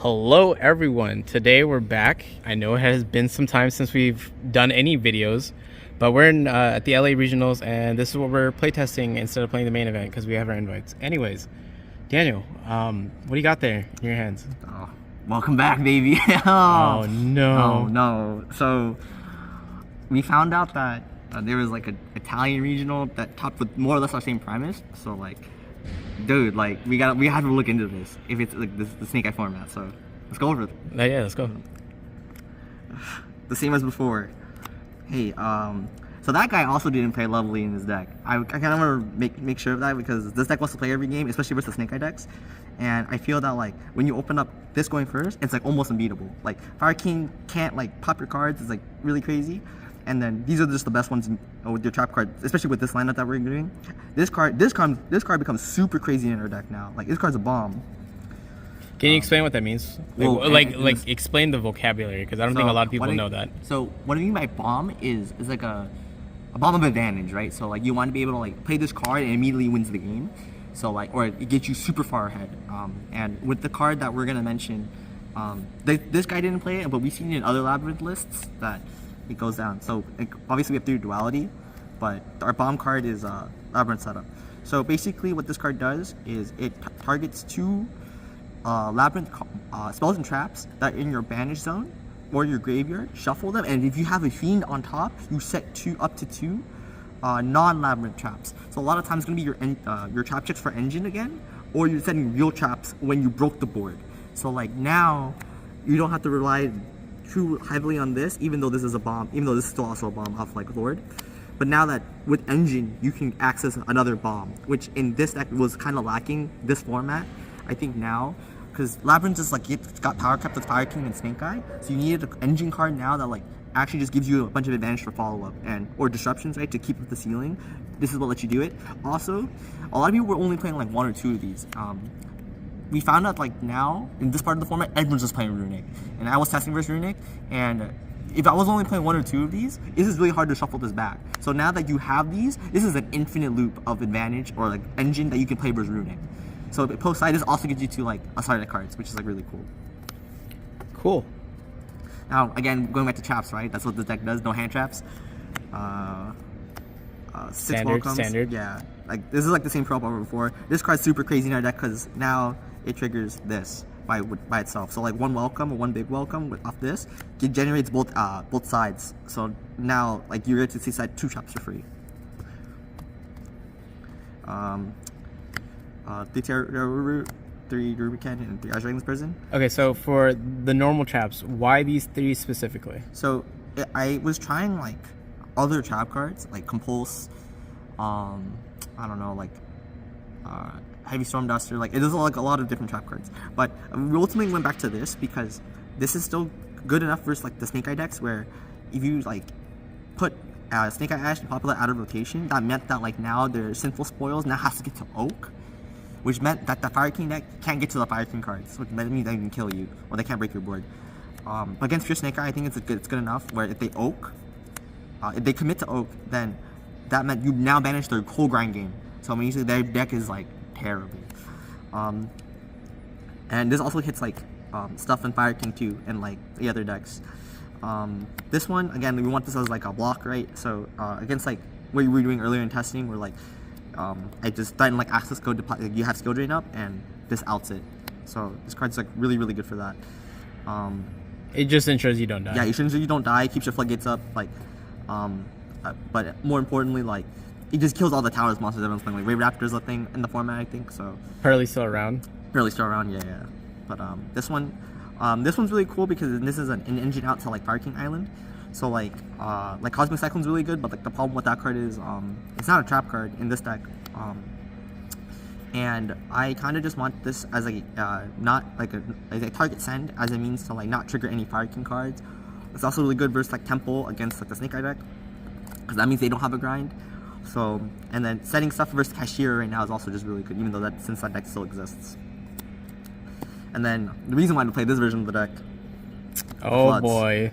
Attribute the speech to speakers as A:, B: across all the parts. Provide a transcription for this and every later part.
A: Hello everyone, today we're back. I know it has been some time since we've done any videos, but we're at the LA Regionals and this is what we're playtesting instead of playing the main event because we have our invites. Anyways, Daniel, what do you got there in your hands?
B: Oh, welcome back, baby.
A: Oh no.
B: Oh no. So we found out that there was like an Italian regional that topped with more or less our same premise. So like, dude, like we have to look into this if it's like the Snake Eye format. So let's go over it.
A: Yeah, let's go.
B: The same as before. Hey, so that guy also didn't play lovely in his deck. I kind of want to make sure of that because this deck wants to play every game, especially versus Snake Eye decks. And I feel that like when you open up this going first, it's like almost unbeatable. Like Fire King can't like pop your cards. It's like really crazy. And then these are just the best ones with your trap card, especially with this lineup that we're doing. This card becomes super crazy in our deck now. Like this card's a bomb.
A: Can you explain what that means? Like explain the vocabulary because I don't think a lot of people know that.
B: So what I mean by bomb is like a bomb of advantage, right? So like you want to be able to like play this card and immediately wins the game. So like, or it gets you super far ahead. And with the card that we're gonna mention, this guy didn't play it, but we've seen it in other Labrynth lists that it goes down. So obviously we have 3 duality, but our bomb card is Labrynth setup. So basically what this card does is it targets 2 Labrynth spells and traps that are in your banish zone or your graveyard, shuffle them, and if you have a fiend on top, you set up to 2 non-Labrynth traps. So a lot of times it's going to be your trap checks for engine again, or you're setting real traps when you broke the board. So like now, you don't have to rely too heavily on this, even though this is a bomb, even though this is still also a bomb off like Lord. But now that with engine, you can access another bomb, which in this deck was kind of lacking this format. I think now, because Labrynth is like, it's got power kept with Fire King and Snake Eye, so you needed an engine card now that like actually just gives you a bunch of advantage for follow-up or disruptions, right, to keep up the ceiling. This is what lets you do it. Also, a lot of people were only playing like 1 or 2 of these. We found out like now in this part of the format, everyone's just playing Runic, and I was testing versus Runic, and if I was only playing 1 or 2 of these, this is really hard to shuffle this back. So now that you have these, this is an infinite loop of advantage or like engine that you can play versus Runic. So post side, this also gets you to like a side of cards, which is like really cool.
A: Cool.
B: Now again, going back to traps, right? That's what the deck does. No hand traps. 6 welcomes.
A: Standard.
B: Yeah, like this is like the same prop over before. This card's super crazy in our deck because now it triggers this by itself. So like 1 welcome or 1 big welcome off this, it generates both sides. So now like you're going to see 2 traps for free. 3 Ruby Cannon and 3 Dragon's Prison.
A: Okay, so for the normal traps, why these 3 specifically?
B: So I was trying like other trap cards like Compulse, I don't know, like Heavy Storm Duster, like there's like a lot of different trap cards, but we ultimately went back to this because this is still good enough versus like the Snake Eye decks where if you like put Snake Eye Ash and Popular out of rotation, that meant that like now their Sinful Spoils now has to get to Oak, which meant that the Fire King deck can't get to the Fire King cards, which means they can kill you or they can't break your board. Against Pure Snake Eye, I think it's good enough where if they Oak, if they commit to Oak, then that meant you now banish their whole grind game. So I mean, usually their deck is like terrible. And this also hits like stuff in Fire King too, and like the other decks. This one again, we want this as like a block, right? So against like what we were doing earlier in testing, where like I just threatened like access code to you have skill drain up, and this outs it. So this card's like really good for that.
A: It just ensures you don't die.
B: Yeah, it ensures you don't die. Keeps your floodgates up, like. But more importantly, like it just kills all the towers monsters everyone's playing. Like Ray Raptor's a thing in the format, I think. So
A: Pearly's still around.
B: Pearly's still around, yeah. But this one's really cool because this is an engine out to like Fire King Island. So like Cosmic Cyclone's really good, but like the problem with that card is it's not a trap card in this deck. And I kind of just want this as a not like a target send as a means to like not trigger any Fire King cards. It's also really good versus like Temple against like the Snake Eye deck, because that means they don't have a grind. So, and then setting stuff versus Cashier right now is also just really good, even though since that deck still exists. And then the reason why to play this version of the deck.
A: Oh
B: Floods.
A: Boy.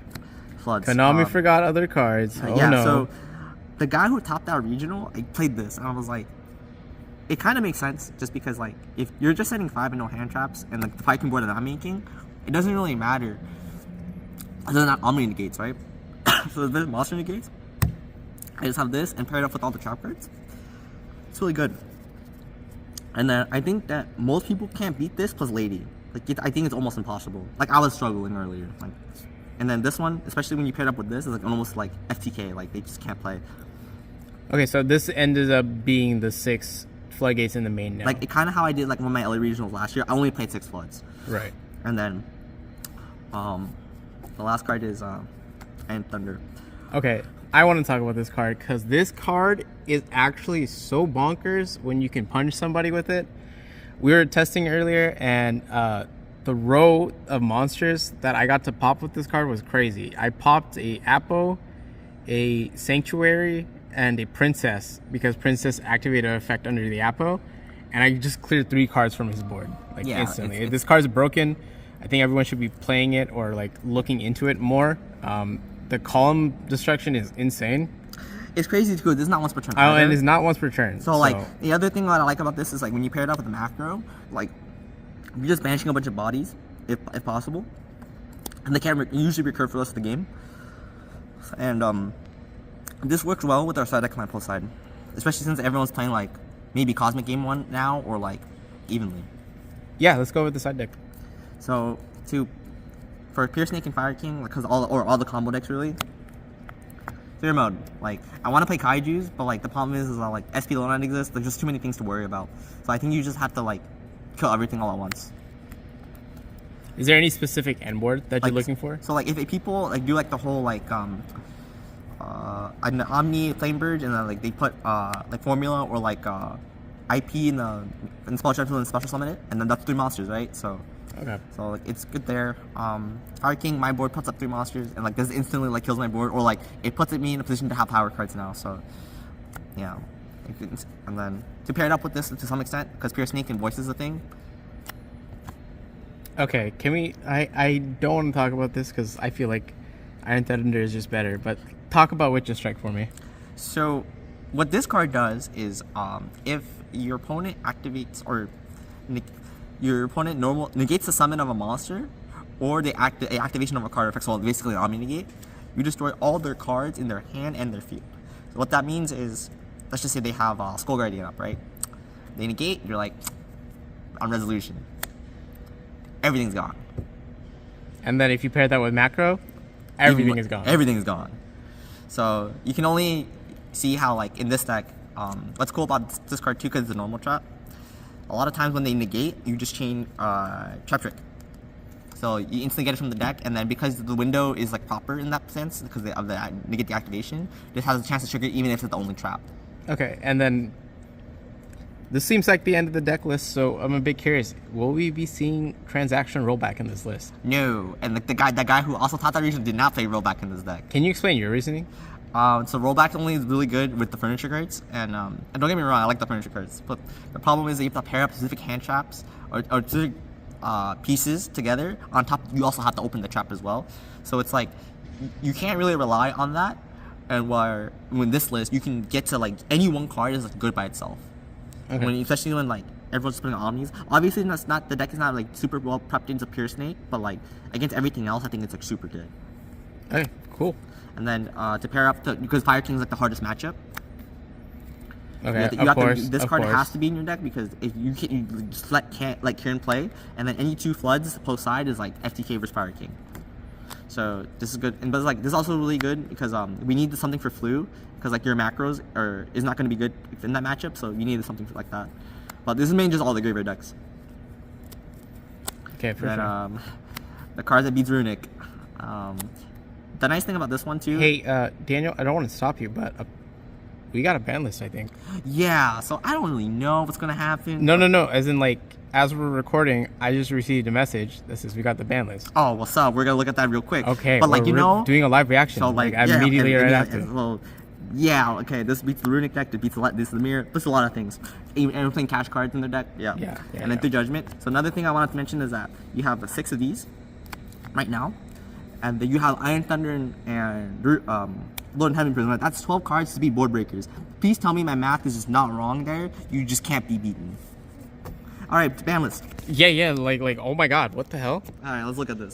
B: Floods.
A: Konami forgot other cards. Oh
B: yeah,
A: no.
B: So the guy who topped out regional, I played this and I was like, it kind of makes sense just because like if you're just setting 5 and no hand traps and like the Fire King board that I'm making, it doesn't really matter. It doesn't have omni negates, right? So there's monster negates. I just have this and pair it up with all the trap cards. It's really good. And then I think that most people can't beat this plus lady. Like I think it's almost impossible. Like I was struggling earlier. Like, and then this one, especially when you pair it up with this, is like almost like FTK. Like they just can't play.
A: Okay, so this ended up being the 6 floodgates in the main now.
B: Like it kind of how I did like one of my LA regionals last year. I only played 6 floods.
A: Right.
B: And then, the last card is Iron Thunder.
A: Okay, I want to talk about this card because this card is actually so bonkers when you can punch somebody with it. We were testing earlier, and the row of monsters that I got to pop with this card was crazy. I popped a Apo, a Sanctuary, and a Princess because Princess activated an effect under the Apo, and I just cleared 3 cards from his board like instantly. If this card's broken, I think everyone should be playing it or like looking into it more. The column destruction is insane.
B: It's crazy too. This is not once per turn.
A: Oh, and it's not once per turn.
B: So like the other thing that I like about this is like when you pair it up with the macro, like you're just banishing a bunch of bodies if possible, and they can't usually recur for the rest of the game. And this works well with our side deck command plus side, especially since everyone's playing like maybe Cosmic Game 1 now or like evenly.
A: Yeah, let's go with the side deck.
B: So for Pure Snake and Fire King, because all the combo decks really. Fear mode, like I want to play Kaijus, but like the problem is like SP Lonan exists. There's just too many things to worry about. So I think you just have to like kill everything all at once.
A: Is there any specific end board that
B: like,
A: you're looking for?
B: So like if people like do like the whole like an Omni Flamebird and then like they put like Formula or like IP in the Spell Trap and Special Summon it, and then that's 3 monsters, right? So
A: okay.
B: So like it's good there. Fire King, my board puts up 3 monsters and like this instantly like kills my board, or like it puts me in a position to have power cards now. So yeah, and then to pair it up with this to some extent because Pure Snake and Voice is a thing.
A: Okay, can we? I don't want to talk about this because I feel like Iron Thunder is just better. But talk about Witch and Strike for me.
B: So what this card does is if your opponent activates or your opponent negates the summon of a monster or the activation of a card effect, so basically an Omni negate, you destroy all their cards in their hand and their field. So what that means is, let's just say they have Skull Guardian up, right? They negate, you're like, on resolution. Everything's gone.
A: And then if you pair that with macro, everything is gone.
B: Everything is gone. So you can only see how like in this deck, what's cool about this card too, because it's a normal trap. A lot of times when they negate, you just chain Trap Trick. So you instantly get it from the deck, and then because the window is like proper in that sense, because of the negate the activation, this has a chance to trigger even if it's the only trap.
A: Okay, and then this seems like the end of the deck list, so I'm a bit curious. Will we be seeing transaction rollback in this list?
B: No, and like that guy who also taught that region did not play rollback in this deck.
A: Can you explain your reasoning?
B: So rollback only is really good with the furniture cards, and don't get me wrong, I like the furniture cards, but the problem is that you have to pair up specific hand traps or specific pieces together. On top, you also have to open the trap as well. So it's like you can't really rely on that. And when this list, you can get to like any one card is like, good by itself.
A: Okay.
B: Especially when like everyone's playing omnis. Obviously, the deck is not like super well prepped into Pure Snake, but like against everything else, I think it's like super good.
A: Okay, cool.
B: And then to pair up because Fire King is like the hardest matchup.
A: Okay,
B: this card has to be in your deck because if you just let Kieran play, and then any 2 floods post side is like FTK versus Fire King. So this is good, but like this is also really good because we need something for flu because like your macros is not going to be good in that matchup, so you need something like that. But this is mainly just all the graveyard decks.
A: Okay, for sure.
B: The cards that beats Runic. The nice thing about this one too.
A: Hey, Daniel, I don't want to stop you, but we got a ban list, I think.
B: Yeah, so I don't really know what's gonna happen.
A: No. As in, like, as we're recording, I just received a message that says we got the ban list.
B: Oh, what's up? We're gonna look at that real quick.
A: Okay,
B: but like
A: doing a live reaction.
B: So like
A: immediately right after.
B: Well, yeah, okay. This beats the Runic deck. This beats this is the mirror. This is a lot of things. And we're playing cash cards in their deck. Yeah. And then through Judgment. So another thing I wanted to mention is that you have 6 of these right now, and then you have Iron Thunder and Lord in Heaven Prison. That's 12 cards to beat board breakers. Please tell me my math is just not wrong there. You just can't be beaten. All right, ban list.
A: Yeah, like oh my god, what the hell?
B: All right, let's look at this.